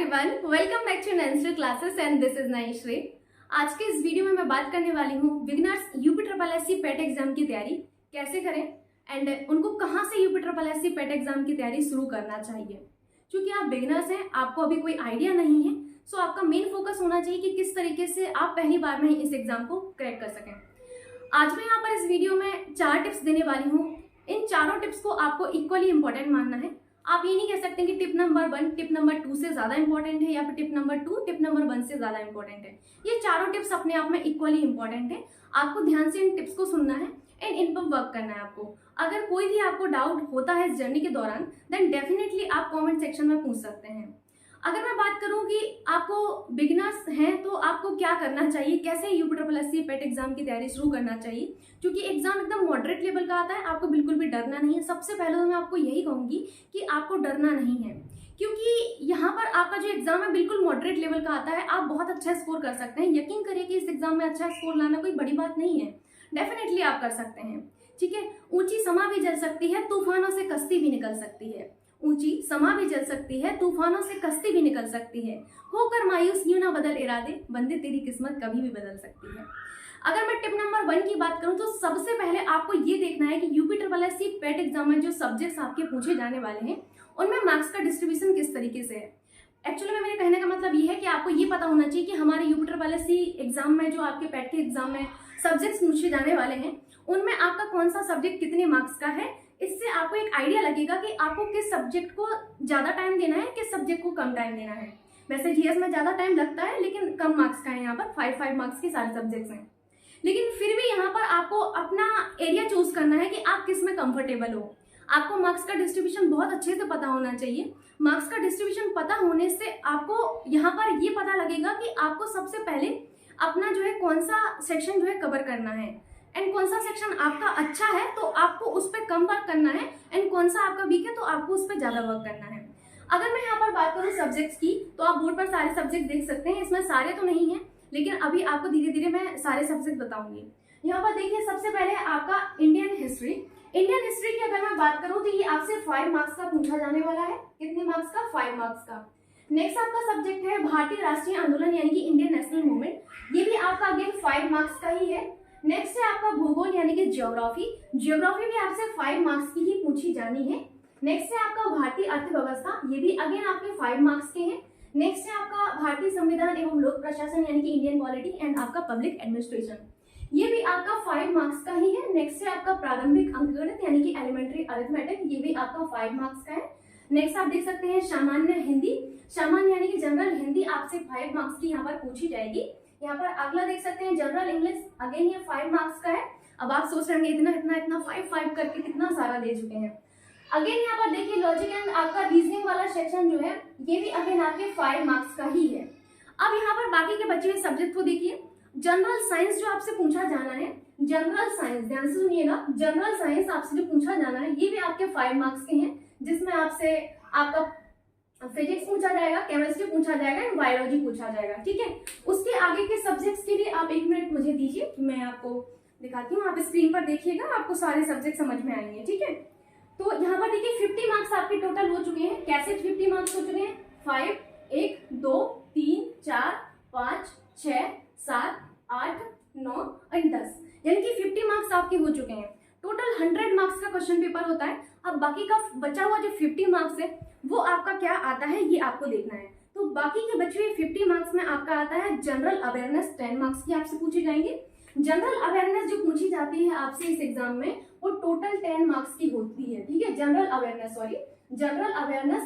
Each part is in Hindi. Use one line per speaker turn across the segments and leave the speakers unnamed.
एवरीवन, वेलकम बैक टू नैंसरी classes and this is Nayashree. आज के इस वीडियो में मैं बात करने वाली हूँ बिगिनर्स यूपी ट्रिपल एससी पेट एग्जाम की तैयारी कैसे करें एंड उनको कहाँ से यूपी ट्रिपल एससी पेट एग्जाम की तैयारी शुरू करना चाहिए। क्योंकि आप बिगिनर्स हैं, आपको अभी कोई आइडिया नहीं है, सो आपका मेन फोकस होना चाहिए कि किस तरीके से आप पहली बार में इस एग्जाम को क्रैक कर सकें। आज मैं यहाँ पर इस वीडियो में 4 टिप्स देने वाली हूँ। इन चारों टिप्स को आपको इक्वली इंपॉर्टेंट मानना है। आप ये नहीं कह सकते कि टिप नंबर 1 टिप नंबर 2 से ज्यादा इंपॉर्टेंट है या फिर टिप नंबर 2 टिप नंबर 1 से ज्यादा इंपॉर्टेंट है। ये चारों टिप्स अपने आप में इक्वली इंपॉर्टेंट है। आपको ध्यान से इन टिप्स को सुनना है एंड इन पर वर्क करना है आपको। अगर कोई भी आपको डाउट होता है इस जर्नी के दौरान देन डेफिनेटली आप कमेंट सेक्शन में पूछ सकते हैं। अगर मैं बात करूं कि आपको बिगिनर्स हैं तो आपको क्या करना चाहिए, कैसे यूपी ट्रिपल एससी पेट एग्जाम की तैयारी शुरू करना चाहिए, क्योंकि एग्जाम एकदम मॉडरेट लेवल का आता है। आपको बिल्कुल भी डरना नहीं है। सबसे पहले तो मैं आपको यही कहूंगी कि आपको डरना नहीं है, क्योंकि यहाँ पर आपका जो एग्जाम है बिल्कुल मॉडरेट लेवल का आता है। आप बहुत अच्छा स्कोर कर सकते हैं। यकीन करिए कि इस एग्जाम में अच्छा स्कोर लाना कोई बड़ी बात नहीं है। डेफिनेटली आप कर सकते हैं। ठीक है, ऊंची समा भी जल सकती है, तूफानों से कश्ती भी निकल सकती है। ऊंची समा भी जल सकती है, तूफानों से कश्ती भी निकल सकती है। होकर मायूस यूं ना बदल इरादे, बंदे तेरी किस्मत कभी भी बदल सकती है। अगर मैं टिप नंबर 1 की बात करूं तो सबसे पहले आपको ये देखना है कि यूपी ट्रिपल एससी पेट एग्जाम में जो सब्जेक्ट्स आपके पूछे जाने वाले हैं उनमें मार्क्स का डिस्ट्रीब्यूशन किस तरीके से है। एक्चुअली में मेरे कहने का मतलब ये है कि आपको ये पता होना चाहिए कि हमारे यूपी ट्रिपल एससी एग्जाम में जो आपके पेट के एग्जाम में सब्जेक्ट्स पूछे जाने वाले हैं उनमें आपका कौन सा सब्जेक्ट कितने मार्क्स का है। इससे आपको एक आइडिया लगेगा कि आपको किस सब्जेक्ट को ज्यादा टाइम देना है, किस सब्जेक्ट को कम टाइम देना है। वैसे जीएस में ज्यादा टाइम लगता है लेकिन कम मार्क्स का है। यहाँ पर 5 मार्क्स के सारे सब्जेक्ट्स हैं, लेकिन फिर भी यहाँ पर आपको अपना एरिया चूज करना है कि आप किस में कंफर्टेबल हो। आपको मार्क्स का डिस्ट्रीब्यूशन बहुत अच्छे से पता होना चाहिए। मार्क्स का डिस्ट्रीब्यूशन पता होने से आपको यहाँ पर ये पता लगेगा कि आपको सबसे पहले अपना जो है कौन सा सेक्शन जो है कवर करना है एंड कौन सा सेक्शन आपका अच्छा है तो आपको उस पर कम वर्क करना है एंड कौन सा आपका वीक है तो आपको उस पर ज्यादा वर्क करना है। अगर मैं यहाँ पर बात करूँ सब्जेक्ट्स की तो आप बोर्ड पर सारे सब्जेक्ट देख सकते हैं। इसमें सारे तो नहीं है लेकिन अभी आपको धीरे धीरे मैं सारे सब्जेक्ट बताऊंगी। यहाँ पर देखिए, सबसे पहले आपका इंडियन हिस्ट्री। इंडियन हिस्ट्री की अगर मैं बात करूँ तो ये आपसे 5 मार्क्स का पूछा जाने वाला है। कितने मार्क्स का? 5 मार्क्स का। नेक्स्ट आपका सब्जेक्ट है भारतीय राष्ट्रीय आंदोलन यानी कि इंडियन नेशनल मूवमेंट। ये भी आपका अगेन 5 मार्क्स का ही है। नेक्स्ट है आपका भूगोल यानी कि ज्योग्राफी। ज्योग्राफी भी आपसे 5 मार्क्स की ही पूछी जानी है। नेक्स्ट है आपका भारतीय अर्थव्यवस्था। ये भी अगेन आपके 5 मार्क्स के हैं। नेक्स्ट है आपका भारतीय संविधान एवं लोक प्रशासन यानी कि इंडियन पॉलिटी एंड आपका पब्लिक एडमिनिस्ट्रेशन। ये भी आपका 5 मार्क्स का ही है। नेक्स्ट है आपका प्रारंभिक अंकगणित यानी कि एलिमेंट्री अरिथमेटिक। ये भी आपका 5 मार्क्स का है। नेक्स्ट आप देख सकते हैं सामान्य हिंदी। सामान्य यानी कि जनरल हिंदी आपसे 5 मार्क्स की यहाँ पर पूछी जाएगी। यहाँ पर अगला देख सकते हैं जनरल इंग्लिश। अगेन ये 5 मार्क्स का है। अब आप सोच रहे होंगे इतना इतना इतना 5 करके कितना सारा दे चुके हैं। अगेन यहाँ पर देखिए लॉजिक एंड आपका रीजनिंग वाला सेक्शन जो है ये भी अगेन आपके 5 मार्क्स का ही है। अब यहाँ पर बाकी के बचे हुए सब्जेक्ट को देखिए। जनरल साइंस जो आपसे पूछा जाना है, जनरल साइंस ध्यान से सुनिएगा, जनरल साइंस आपसे जो पूछा जाना है ये भी आपके 5 मार्क्स के हैं, जिसमें आपसे आपका फिजिक्स पूछा जाएगा, केमिस्ट्री पूछा जाएगा एंड बायोलॉजी पूछा जाएगा। ठीक है, उसके आगे के सब्जेक्ट्स के लिए आप 1 मिनट मुझे दीजिए, मैं आपको दिखाती हूँ। आप स्क्रीन पर देखिएगा, आपको सारे सब्जेक्ट समझ में आएंगे। ठीक है, तो यहाँ पर देखिए 50 मार्क्स आपके टोटल हो चुके हैं। कैसे 50 मार्क्स हो चुके हैं? 5 1 2 3 4 5 6 7 8 9 और 10 यानी कि 50 मार्क्स आपके हो चुके हैं। टोटल 100 मार्क्स का क्वेश्चन पेपर होता है। अब बाकी का बचा हुआ जो 50 मार्क्स है वो आपका क्या आता है ये आपको देखना है। तो बाकी के बचे हुए 50 मार्क्स में आपका आता है जनरल अवेयरनेस। 10 मार्क्स की आपसे पूछी जाएंगे। जनरल अवेयरनेस जो पूछी जाती है आपसे इस एग्जाम में वो टोटल 10 मार्क्स की होती है। ठीक है, जनरल अवेयरनेस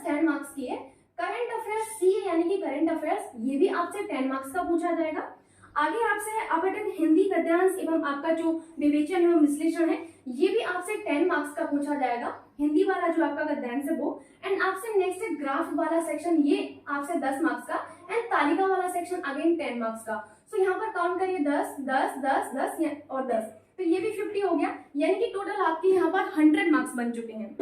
10 मार्क्स की है। करंट अफेयर्स सी यानी कि करंट अफेयर्स ये भी आपसे 10 मार्क्स का पूछा जाएगा। आगे आपसे अपठित हिंदी गद्यांश एवं आपका जो विवेचन एवं विश्लेषण है ये भी आपसे 10 मार्क्स का पूछा जाएगा। हिंदी वाला जो आपका गद्यांश है वो। एंड आपसे नेक्स्ट है ग्राफ वाला सेक्शन, ये आपसे 10 मार्क्स का एंड तालिका वाला सेक्शन अगेन 10 मार्क्स का। सो यहाँ पर काउंट करिए 10 10 10 10 और 10, तो ये भी 50 हो गया, यानी कि टोटल आपके यहाँ पर 100 मार्क्स बन चुके हैं।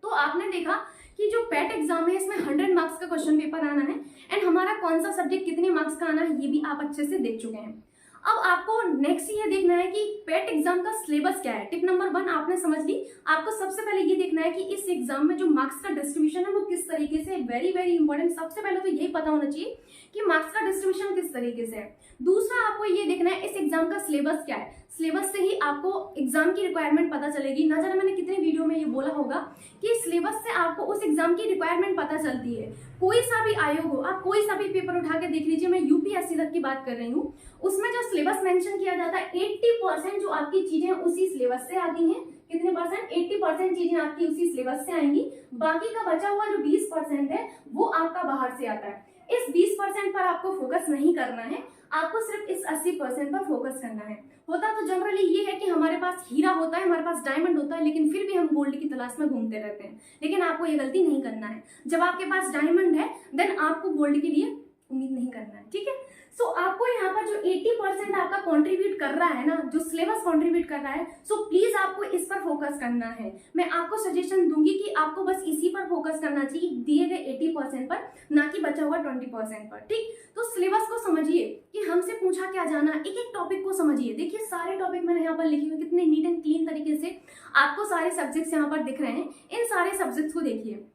तो आपने देखा कि जो पेट एग्जाम है इसमें 100 मार्क्स का क्वेश्चन पेपर आना है एंड हमारा कौन सा सब्जेक्ट कितने मार्क्स का आना है ये भी आप अच्छे से देख चुके हैं। अब आपको नेक्स्ट ये देखना है कि पेट एग्जाम का सिलेबस क्या है। टिप नंबर 1 आपने समझ ली। आपको सबसे पहले ये देखना है कि इस एग्जाम में जो मार्क्स का डिस्ट्रीब्यूशन है वो किस तरीके से, वेरी वेरी इंपॉर्टेंट, सबसे पहले तो यही पता होना चाहिए कि मार्क्स का डिस्ट्रीब्यूशन किस तरीके से है। दूसरा आपको ये देखना है इस एग्जाम का सिलेबस क्या है। सिलेबस से ही आपको एग्जाम की रिक्वायरमेंट पता चलेगी। ना जाने मैंने कितने वीडियो में ये बोला होगा कि सिलेबस से आपको उस एग्जाम की रिक्वायरमेंट पता चलती है। कोई सा भी आयोग हो, आप कोई सा भी पेपर उठा के देख लीजिए, मैं यूपीएससी तक की बात कर रही हूँ, उसमें जो सिलेबस मेंशन किया जाता है 80% जो आपकी चीजें उसी सिलेबस से आती हैं। कितने परसेंट? 80% चीजें आपकी उसी सिलेबस से आएंगी। बाकी का बचा हुआ जो 20% है वो आपका बाहर से आता है। इस 20% पर आपको फोकस नहीं करना है, आपको सिर्फ इस 80% पर फोकस करना है। होता तो जनरली ये है कि हमारे पास हीरा होता है, हमारे पास डायमंड होता है, लेकिन फिर भी हम गोल्ड की तलाश में घूमते रहते हैं। लेकिन आपको ये गलती नहीं करना है। जब आपके पास डायमंड है देन आपको गोल्ड के लिए उम्मीद नहीं करना है, ठीक है। सो आपको यहाँ पर जो 80% आपका कंट्रीब्यूट कर रहा है ना, जो सिलेबस कंट्रीब्यूट कर रहा है, सो प्लीज आपको इस पर फोकस करना है। मैं आपको सजेशन दूंगी कि आपको बस इसी पर फोकस करना चाहिए, दिए गए 80% पर, ना कि बचा हुआ 20% पर, ठीक। तो सिलेबस को समझिए कि हमसे पूछा क्या जाना, एक एक टॉपिक को समझिए। देखिए सारे टॉपिक मैंने यहाँ पर लिखे हुए, कितने नीट एंड क्लीन तरीके से आपको सारे सब्जेक्ट्स यहाँ पर दिख रहे हैं। इन सारे सब्जेक्ट्स को देखिए।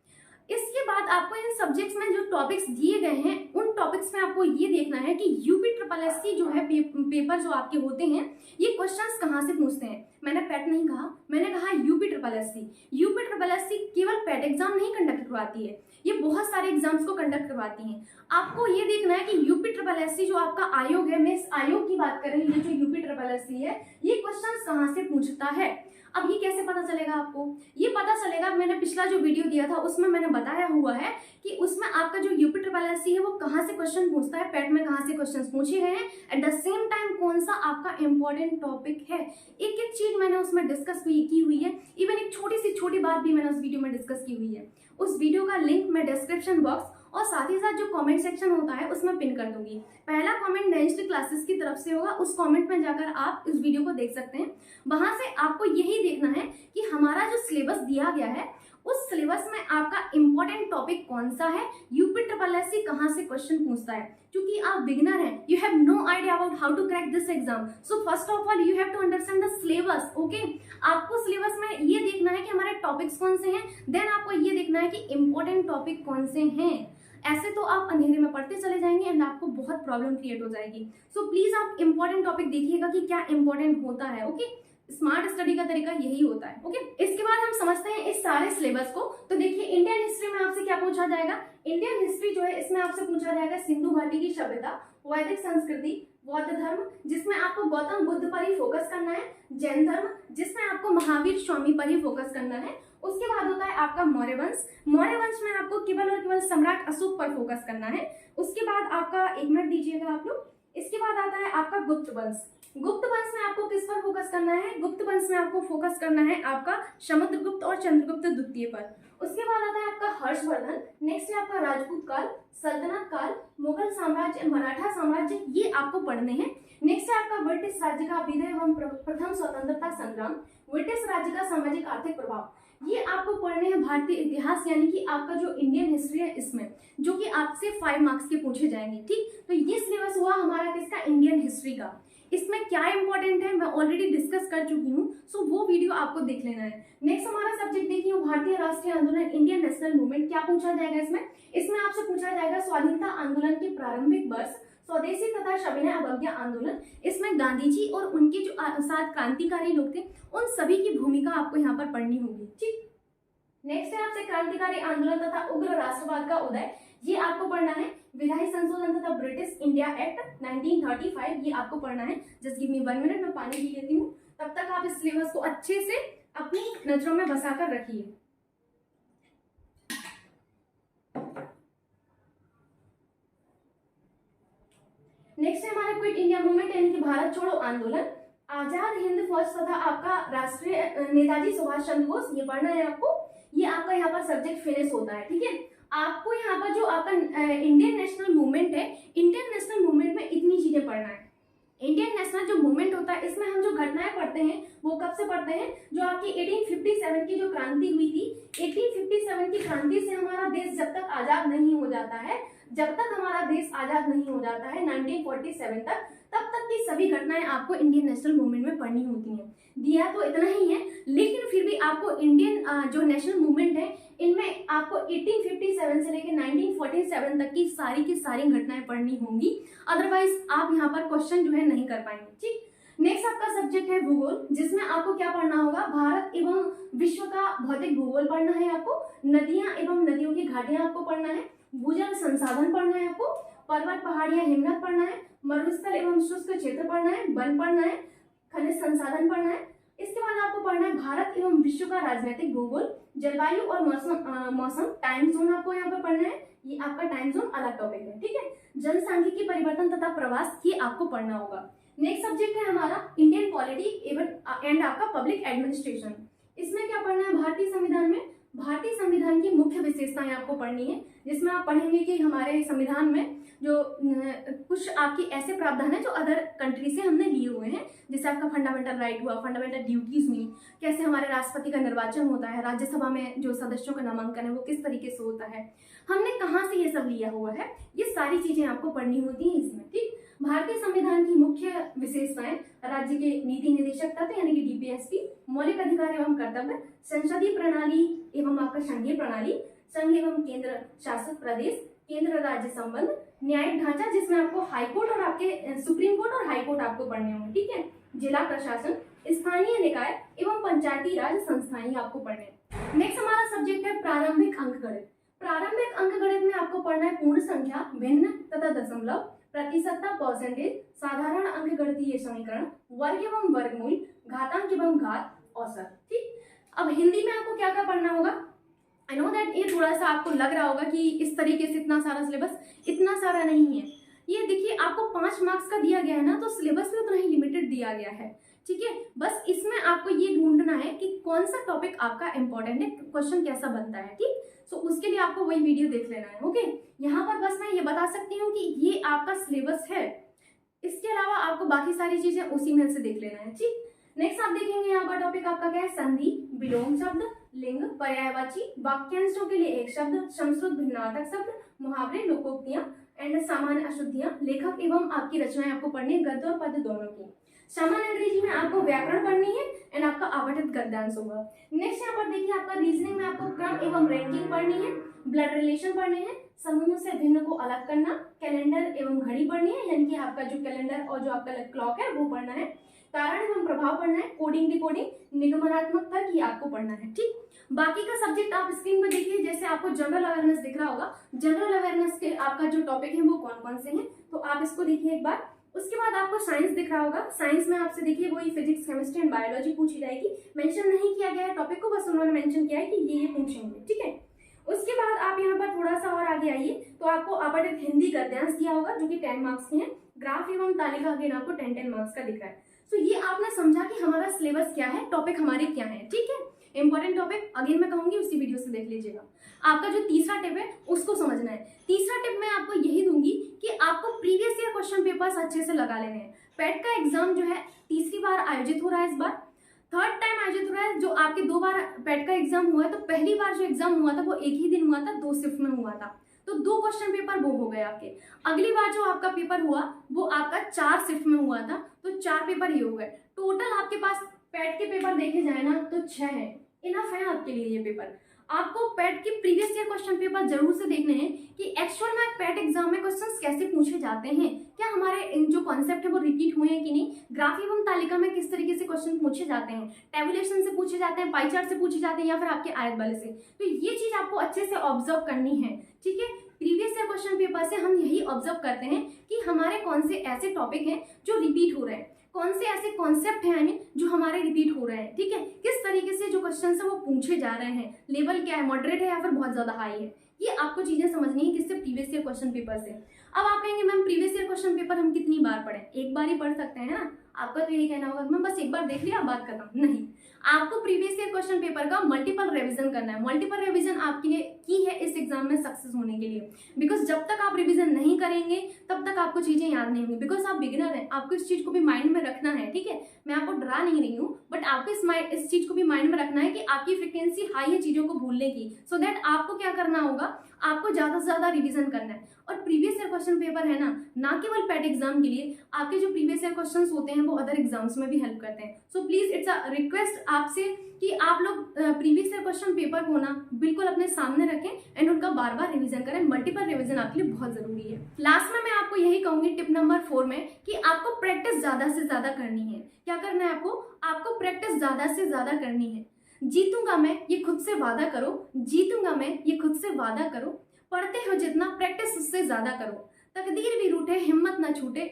इसके बाद आपको इन सब्जेक्ट्स में जो टॉपिक्स दिए गए हैं उन टॉपिक्स में आपको ये देखना है कि यूपी ट्रिपल एससी जो है पेपर जो आपके होते हैं ये क्वेश्चंस कहाँ से पूछते हैं। मैंने पैट नहीं कहा, मैंने कहा UP triple SC. UP triple SC केवल पैट एग्जाम नहीं कंडक्ट करवाती है, ये बहुत सारे एग्जाम्स को कंडक्ट करवाती है। आपको ये देखना है कि यूपी ट्रिपल एससी जो आपका आयोग है, मैं इस आयोग की बात कर रही हूँ, ये जो यूपी ट्रिपल एससी है ये क्वेश्चंस कहाँ से पूछता है। अब ये कैसे पता चलेगा आपको? ये पता चलेगा, मैंने पिछला जो वीडियो दिया था उसमें मैंने बताया हुआ है कि उसमें आपका जो यूपी ट्रिपल एससी है वो कहाँ से क्वेश्चन पूछता है, पैट में कहाँ से क्वेश्चन पूछे गए हैं, एट द सेम टाइम कौन सा आपका इंपॉर्टेंट टॉपिक है। एक एक चीज मैंने उसमें डिस्कस की हुई है। इवन एक छोटी बात भी मैंने उस वीडियो में डिस्कस की हुई है। उस वीडियो का लिंक मैं डिस्क्रिप्शन बॉक्स और साथ ही साथ जो कमेंट सेक्शन होता है उसमें पिन कर दूंगी। पहला कमेंट नेक्स्ट क्लासेस की तरफ से होगा, उस कमेंट में जाकर आप इस वीडियो को देख सकते हैं। वहां से आपको यही देखना है कि हमारा जो सिलेबस दिया गया है उस सिलेबस में आपका इंपॉर्टेंट टॉपिक कौन सा है, यूपी ट्रिपल एससी कहाँ से क्वेश्चन पूछता है। क्योंकि आप बिगिनर हैं, you have no idea about how to crack this exam, so first of all you have to understand the syllabus. Okay, आपको सिलेबस में ये देखना है कि हमारे टॉपिक्स कौन से हैं, देन आपको ये देखना है कि इंपॉर्टेंट टॉपिक कौन से हैं। ऐसे तो आप अंधेरे में पढ़ते चले जाएंगे एंड आपको बहुत प्रॉब्लम क्रिएट हो जाएगी। सो प्लीज आप इंपॉर्टेंट टॉपिक देखिएगा कि क्या इंपॉर्टेंट होता है। ओके, स्मार्ट स्टडी का तरीका यही होता है। ओके, इसके बाद हम समझते हैं इस सारे सिलेबस को। तो देखिए इंडियन हिस्ट्री में आपसे क्या पूछा जाएगा। इंडियन हिस्ट्री जो है इसमें आपसे पूछा जाएगा सिंधु घाटी की सभ्यता, वैदिक संस्कृति, बौद्ध धर्म जिसमें आपको गौतम बुद्ध पर ही फोकस करना है, जैन धर्म जिसमें आपको महावीर स्वामी पर ही फोकस करना है। उसके बाद होता है आपका मौर्य वंश। मौर्य वंश में आपको केवल और केवल सम्राट अशोक पर फोकस करना है। उसके बाद आपका, एक मिनट दीजिएगा आप लोग, इसके बाद आता है आपका गुप्त वंश। गुप्त वंश में आपको किस पर फोकस करना है? गुप्त वंश में आपको फोकस करना है आपका समुद्रगुप्त और चंद्रगुप्त द्वितीय पर। उसके बाद आता है आपका हर्षवर्धन। नेक्स्ट है आपका राजपूत काल, सल्तनत काल, मुगल साम्राज्य, मराठा साम्राज्य, ये आपको पढ़ने हैं। नेक्स्ट है आपका ब्रिटिश राज्य का विलय एवं प्रथम स्वतंत्रता संग्राम, ब्रिटिश राज्य का सामाजिक आर्थिक प्रभाव, ये आपको पढ़ने हैं। भारतीय इतिहास यानी कि आपका जो इंडियन हिस्ट्री है इसमें, जो कि आपसे 5 मार्क्स के पूछे जाएंगे, ठीक। तो ये सिलेबस हुआ हमारा किसका? इंडियन हिस्ट्री का। इसमें क्या इंपॉर्टेंट है मैं ऑलरेडी डिस्कस कर चुकी हूँ, सो वो वीडियो आपको देख लेना है। नेक्स्ट हमारा सब्जेक्ट देखिए भारतीय राष्ट्रीय आंदोलन, इंडियन नेशनल मूवमेंट। क्या पूछा जाएगा इसमें आपसे पूछा जाएगा स्वाधीनता आंदोलन के प्रारंभिक वर्ष, स्वदेशी तथा सविनय अवज्ञा आंदोलन। इसमें गांधी जी और उनके जो साथ क्रांतिकारी लोग थे उन सभी की भूमिका आपको यहाँ पर पढ़नी होगी, ठीक। नेक्स्ट है आपसे क्रांतिकारी आंदोलन तथा उग्र राष्ट्रवाद का उदय, ये आपको पढ़ना है। विधायी संशोधन तथा ब्रिटिश इंडिया एक्ट 1935, ये आपको पढ़ना है। जस्ट गिव मी 1 मिनट, मैं पानी पी लेती हूँ, तब तक आप इस सिलेबस को अच्छे से अपनी नजरों में बसाकर रखिए। नेक्स्ट है हमारा क्विट इंडिया मूवमेंट यानी कि भारत छोड़ो आंदोलन, आजाद हिंद फौज तथा आपका राष्ट्रीय नेताजी सुभाष चंद्र बोस, ये पढ़ना है आपको। ये आपका यहाँ पर सब्जेक्ट फिनिश होता है, ठीक है। आपको यहाँ पर जो आपका इंडियन नेशनल मूवमेंट है, इंडियन नेशनल मूवमेंट में इतनी चीजें पढ़ना है। इंडियन नेशनल जो मूवमेंट होता है इसमें हम जो घटनाएं पढ़ते हैं वो कब से पढ़ते हैं? जो आपकी 1857 की जो क्रांति हुई थी, 1857 की क्रांति से हमारा देश जब तक आजाद नहीं हो जाता है, जब तक हमारा देश आजाद नहीं हो जाता है 1947 तक, तब तक की सभी घटनाएं आपको इंडियन नेशनल मूवमेंट में पढ़नी होती हैं। दिया तो इतना ही है, लेकिन फिर भी आपको इंडियन जो नेशनल मूवमेंट है इनमें आपको 1857 से लेकर 1947 तक की सारी घटनाएं पढ़नी होंगी, अदरवाइज आप यहाँ पर क्वेश्चन जो है नहीं कर पाएंगे। ठीक, नेक्स्ट आपका सब्जेक्ट है भूगोल, जिसमें आपको क्या पढ़ना होगा, भारत एवं विश्व का भौतिक भूगोल पढ़ना है आपको, नदियां एवं नदियों की घाटियां आपको पढ़ना है, भूजल संसाधन पढ़ना है आपको, पर्वत पहाड़ियां हिमनद पढ़ना है, मरुस्थल एवं शुष्क क्षेत्र पढ़ना है, वन पढ़ना है, खनिज संसाधन पढ़ना है। इसके बाद आपको पढ़ना है भारत एवं विश्व का राजनीतिक भूगोल, जलवायु और मौसम टाइम जोन आपको यहाँ पर पढ़ना है, ये आपका टाइम जोन अलग टॉपिक है। ठीक है, जनसांख्यिकी परिवर्तन तथा प्रवास ये आपको पढ़ना होगा। नेक्स्ट सब्जेक्ट है हमारा इंडियन पॉलिटी एंड आपका पब्लिक एडमिनिस्ट्रेशन। इसमें क्या पढ़ना है, भारतीय संविधान में भारतीय संविधान की मुख्य विशेषताएं आपको पढ़नी है, जिसमें आप पढ़ेंगे कि हमारे संविधान में जो कुछ आपकी ऐसे प्रावधान है जो अदर कंट्री से हमने लिए हुए हैं, जैसे आपका फंडामेंटल राइट हुआ, फंडामेंटल ड्यूटीज हुई, कैसे हमारे राष्ट्रपति का निर्वाचन होता है, राज्यसभा में जो सदस्यों का नामांकन है वो किस तरीके से होता है, हमने कहाँ से ये सब लिया हुआ है, ये सारी चीजें आपको पढ़नी होती हैं इसमें। ठीक, भारतीय संविधान की मुख्य विशेषताएं, राज्य के नीति निदेशक तत्व यानी कि डीपीएसपी, मौलिक अधिकार एवं कर्तव्य, संसदीय प्रणाली एवं आपका संघीय प्रणाली, संघ एवं केंद्र शासित प्रदेश, केंद्र राज्य संबंध, न्यायिक ढांचा जिसमें आपको हाईकोर्ट और आपके सुप्रीम कोर्ट और हाईकोर्ट आपको पढ़ने होंगे। ठीक है, जिला प्रशासन, स्थानीय निकाय एवं पंचायती राज संस्थाएं आपको पढ़ने। नेक्स्ट हमारा सब्जेक्ट है प्रारंभिक अंकगणित। प्रारंभिक अंकगणित में आपको पढ़ना है पूर्ण संख्या, भिन्न तथा दशमलव, प्रतिशतता परसेंटेज, साधारण अंकगणितीय समीकरण, वर्ग एवं वर्गमूल, घातांक एवं घात, औसत। ठीक, अब हिंदी में आपको क्या क्या पढ़ना होगा। आई नो दैट ये थोड़ा सा आपको लग रहा होगा कि इस तरीके से इतना सारा सिलेबस, इतना सारा नहीं है। ये देखिए आपको 5 मार्क्स का दिया गया है ना, तो सिलेबस भी उतना ही लिमिटेड दिया गया है। ठीक है, बस इसमें आपको ये ढूंढना है कि कौन सा टॉपिक आपका इंपॉर्टेंट है, क्वेश्चन कैसा बनता है। ठीक, सो उसके लिए आपको वही वीडियो देख लेना है। ओके, यहाँ पर बस मैं ये बता सकती हूँ कि ये आपका सिलेबस है, इसके अलावा आपको बाकी सारी चीजें उसी में से देख लेना है। ठीक, नेक्स्ट आप देखेंगे यहाँ पर टॉपिक आपका क्या है, संधि, विलोम शब्द, लिंग, पर्यायवाची, वाक्यांशों के लिए एक शब्द, संस्कृत भिन्नार्थक शब्द, मुहावरे, लोकोक्तियां एंड सामान्य अशुद्धियां, लेखक एवं आपकी रचनाएं आपको पढ़नी है, गद्य और पद्य दोनों की। सामान्य अंग्रेजी में आपको व्याकरण पढ़नी है एंड आपका आवंटित गद्यांश होगा। नेक्स्ट यहाँ पर देखिए आपका रीजनिंग में आपको क्रम एवं रैंकिंग पढ़नी है, ब्लड रिलेशन पढ़ने हैं, समूह से भिन्न को अलग करना, कैलेंडर एवं घड़ी पढ़नी है, यानी कि आपका जो कैलेंडर और जो आपका क्लॉक है वो पढ़ना है, कारण एवं प्रभाव पढ़ना है, कोडिंग डिकोडिंग, निगमनात्मक तर्क ये आपको पढ़ना है। ठीक, बाकी का सब्जेक्ट आप स्क्रीन पर देखिए, जैसे आपको जनरल अवेयरनेस दिख रहा होगा, जनरल अवेयरनेस के आपका जो टॉपिक है वो कौन कौन से हैं, तो आप इसको देखिए एक बार। उसके बाद आपको साइंस दिख रहा होगा, साइंस में आपसे देखिए वही फिजिक्स, केमिस्ट्री एंड बायोलॉजी पूछी जाएगी। मेंशन नहीं किया गया है टॉपिक को, बस उन्होंने मेंशन किया है कि ये पूछेंगे। ठीक है, उसके बाद आप यहाँ पर थोड़ा सा और आगे आइए, तो आपको आवंटित हिंदी गद्यांश दिया होगा जो कि 10 मार्क्स के हैं, ग्राफ एवं तालिका अगेन आपको 10 मार्क्स का दिख रहा है। तो ये आपने समझा कि हमारा सिलेबस क्या है, टॉपिक हमारे क्या है। ठीक है, इंपॉर्टेंट टॉपिक अगेन मैं कहूंगी उसी वीडियो से देख लीजिएगा। आपका जो तीसरा टिप है उसको समझना है। तीसरा टिप मैं आपको यही दूंगी कि आपको प्रीवियस ईयर क्वेश्चन पेपर्स अच्छे से लगा लेने हैं। पेट का एग्जाम जो है तीसरी बार आयोजित हो रहा है, इस बार थर्ड टाइम आयोजित हो रहा है। जो आपके 2 बार पेट का एग्जाम हुआ है, तो पहली बार जो एग्जाम हुआ था वो एक ही दिन हुआ था, 2 शिफ्ट में हुआ था, तो 2 क्वेश्चन पेपर वो हो गए आपके। अगली बार जो आपका पेपर हुआ वो आपका 4 शिफ्ट में हुआ था, तो 4 पेपर ये हो गए। टोटल आपके पास पेट के पेपर देखे जाए ना तो 6 है, इनफ है आपके लिए ये पेपर। आपको पेट के प्रीवियस ईयर क्वेश्चन पेपर जरूर से देखने हैं कि एक्चुअल में पेट एग्जाम में क्वेश्चंस कैसे पूछे जाते हैं, क्या हमारे जो कॉन्सेप्ट है वो रिपीट हुए हैं कि नहीं, ग्राफ एवं तालिका में किस तरीके से क्वेश्चन पूछे जाते हैं, टेबुलेशन से पूछे जाते हैं, पाई चार्ट से पूछे जाते हैं, या फिर आपके आयत वाले से। तो ये चीज आपको अच्छे से ऑब्जर्व करनी है। ठीक है, प्रीवियस ईयर क्वेश्चन पेपर से हम यही ऑब्जर्व करते हैं कि हमारे कौन से ऐसे टॉपिक हैं जो रिपीट हो रहे हैं, कौन से ऐसे कॉन्सेप्ट हैं यानी जो हमारे रिपीट हो रहे हैं। ठीक है, किस तरीके से जो क्वेश्चन है वो पूछे जा रहे हैं, लेवल क्या है, मॉडरेट है या फिर बहुत ज्यादा हाई है, ये आपको चीजें समझनी है किससे, प्रीवियस ईयर क्वेश्चन पेपर से। अब आप कहेंगे ma'am previous year question paper हम कितनी बार पढ़ें, एक बार ही पढ़ सकते हैं ना, आपका तो यही कहना होगा मैम बस एक बार देख लिया बात खत्म। नहीं, आपको प्रीवियस ईयर क्वेश्चन पेपर का मल्टीपल रिवीजन करना है। मल्टीपल रिवीजन आपके लिए की है इस एग्जाम में सक्सेस होने के लिए, बिकॉज जब तक आप रिवीजन नहीं करेंगे तब तक आपको चीजें याद नहीं होंगी, बिकॉज आप बिगिनर हैं, आपको इस चीज को भी माइंड में रखना है। ठीक है, मैं आपको डरा नहीं रही हूँ, बट आपको इस चीज को भी माइंड में रखना है कि आपकी फ्रिक्वेंसी हाई है चीजों को भूलने की, सो दैट आपको क्या करना होगा, आपको ज्यादा से ज्यादा रिवीजन करना है। और प्रीवियस ईयर क्वेश्चन पेपर है ना केवल पेट एग्जाम के लिए, आपके जो प्रीवियस ईयर क्वेश्चंस होते हैं वो अदर एग्जाम्स में भी हेल्प करते हैं। So please it's a request आपसे कि आप लोग प्रीवियस ईयर क्वेश्चन पेपर को ना बिल्कुल अपने सामने रखें एंड उनका बार बार रिवीजन करें। मल्टीपल रिवीजन आपके लिए बहुत जरूरी है। लास्ट में मैं आपको यही कहूंगी टिप नंबर 4 में कि आपको प्रैक्टिस ज्यादा से ज्यादा करनी है। क्या करना है आपको प्रैक्टिस ज्यादा से ज्यादा करनी है। जीतूंगा मैं, ये खुद से वादा करो। जीतूंगा मैं, ये खुद से वादा करो। पढ़ते हो जितना, प्रैक्टिस उससे ज्यादा करो। तकदीर भी रूठे, हिम्मत ना छूटे,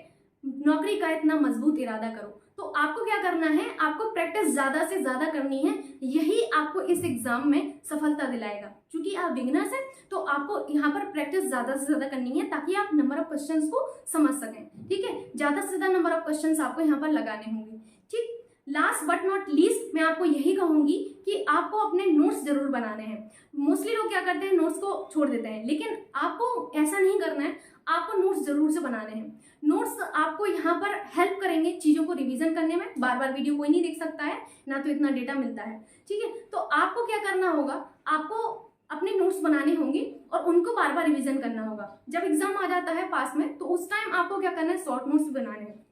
नौकरी का इतना मजबूत इरादा करो। तो आपको क्या करना है, आपको प्रैक्टिस ज्यादा से ज्यादा करनी है। यही आपको इस एग्जाम में सफलता दिलाएगा। क्योंकि आप बिगिनर्स हैं तो आपको यहाँ पर प्रैक्टिस ज्यादा से ज्यादा करनी है ताकि आप नंबर ऑफ क्वेश्चंस को समझ सकें। ठीक है, ज्यादा से ज्यादा नंबर ऑफ क्वेश्चंस आपको यहाँ पर लगाने होंगे। ठीक, लास्ट बट नॉट लीस्ट मैं आपको यही कहूंगी कि आपको अपने नोट्स जरूर बनाने हैं। मोस्टली लोग क्या करते हैं, नोट्स को छोड़ देते हैं, लेकिन आपको ऐसा नहीं करना है। आपको नोट्स जरूर से बनाने हैं। नोट्स आपको यहाँ पर हेल्प करेंगे चीजों को रिवीजन करने में। बार बार वीडियो कोई नहीं देख सकता है, ना तो इतना डेटा मिलता है। ठीक है, तो आपको क्या करना होगा, आपको अपने नोट्स बनाने होंगे और उनको बार बार रिवीजन करना होगा। जब एग्जाम आ जाता है पास में, तो उस टाइम आपको क्या करना है, शॉर्ट नोट्स बनाने हैं।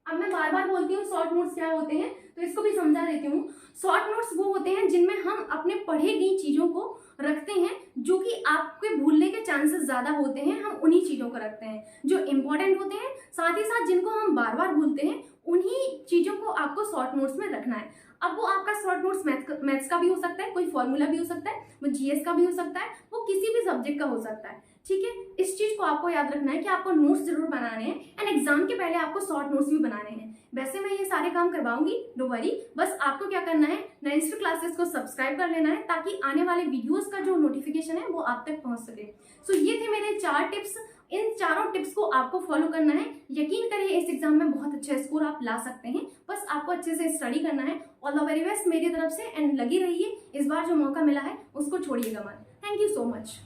अब मैं बार बार बोलती हूँ शॉर्ट नोट्स क्या होते हैं, तो इसको भी समझा देती हूँ। शॉर्ट नोट्स वो होते हैं जिनमें हम अपने पढ़े गई चीजों को रखते हैं, जो कि आपके भूलने के चांसेस ज्यादा होते हैं, हम उन्हीं चीजों को रखते हैं जो इंपॉर्टेंट होते हैं। साथ ही साथ जिनको हम बार बार भूलते हैं, उन्हीं चीजों को आपको शॉर्ट नोट्स में रखना है। अब वो आपका शॉर्ट नोट्स मैथ्स का भी हो सकता है, कोई फॉर्मूला भी हो सकता है, वो जीएस का भी हो सकता है, वो किसी भी सब्जेक्ट का हो सकता है। ठीक है, इस चीज को आपको याद रखना है कि आपको नोट्स जरूर बनाने हैं एंड एग्जाम के पहले आपको शॉर्ट नोट्स भी बनाने हैं। वैसे मैं ये सारे काम करवाऊंगी, डोंट वरी। बस आपको क्या करना है, नाइंस्ट्री क्लासेस को सब्सक्राइब कर लेना है ताकि आने वाले वीडियोस का जो नोटिफिकेशन है वो आप तक पहुंच सके। सो ये थे मेरे 4 टिप्स। इन चारों टिप्स को आपको फॉलो करना है। यकीन करिए इस एग्जाम में बहुत अच्छा स्कोर आप ला सकते हैं। बस आपको अच्छे से स्टडी करना है। ऑल द वेरी बेस्ट मेरी तरफ से एंड लगी रहिए। इस बार जो मौका मिला है उसको छोड़िएगा मत। Thank you so much.